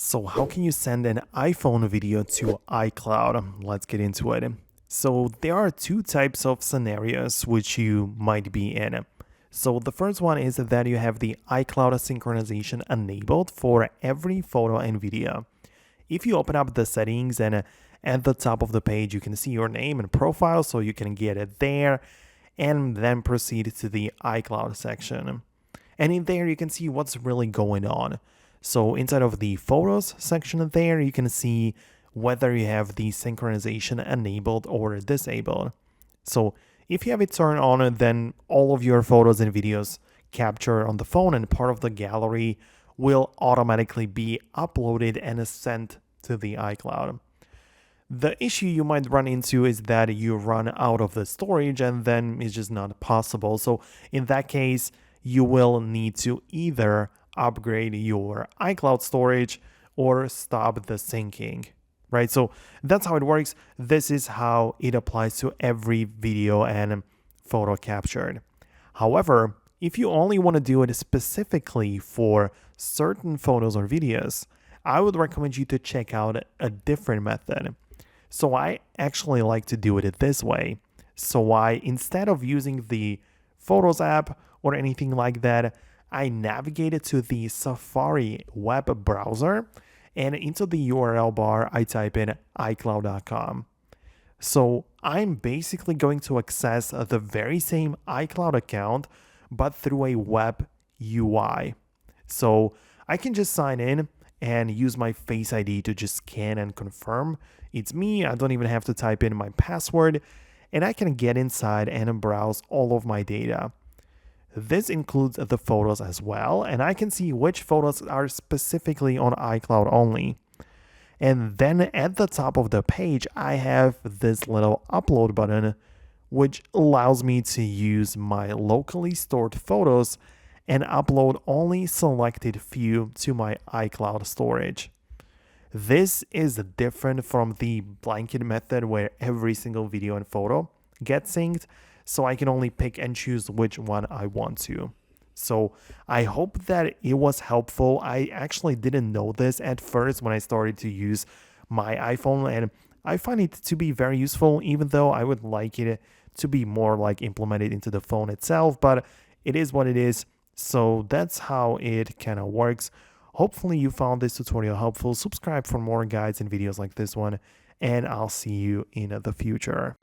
So how can you send an iPhone video to iCloud? Let's get into it. So there are two types of scenarios which you might be in. So the first one is that you have the iCloud synchronization enabled for every photo and video. If you open up the settings and at the top of the page, you can see your name and profile, so you can get it there and then proceed to the iCloud section. And in there, you can see what's really going on. So inside of the photos section there, you can see whether you have the synchronization enabled or disabled. So if you have it turned on, then all of your photos and videos captured on the phone and part of the gallery will automatically be uploaded and sent to the iCloud. The issue you might run into is that you run out of the storage and then it's just not possible. So in that case, you will need to either upgrade your iCloud storage or stop the syncing, right? So that's how it works. This is how it applies to every video and photo captured. However, if you only want to do it specifically for certain photos or videos, I would recommend you to check out a different method. So I actually like to do it this way. So instead of using the Photos app or anything like that, I navigated to the Safari web browser, and into the URL bar, I type in iCloud.com. So I'm basically going to access the very same iCloud account, but through a web UI. So I can just sign in and use my Face ID to just scan and confirm it's me. I don't even have to type in my password, and I can get inside and browse all of my data. This includes the photos as well, and I can see which photos are specifically on iCloud only. And then at the top of the page, I have this little upload button, which allows me to use my locally stored photos and upload only selected few to my iCloud storage. This is different from the blanket method where every single video and photo gets synced, so I can only pick and choose which one I want to. So I hope that it was helpful. I actually didn't know this at first when I started to use my iPhone, and I find it to be very useful, even though I would like it to be more like implemented into the phone itself, but it is what it is. So that's how it kind of works. Hopefully you found this tutorial helpful. Subscribe for more guides and videos like this one, and I'll see you in the future.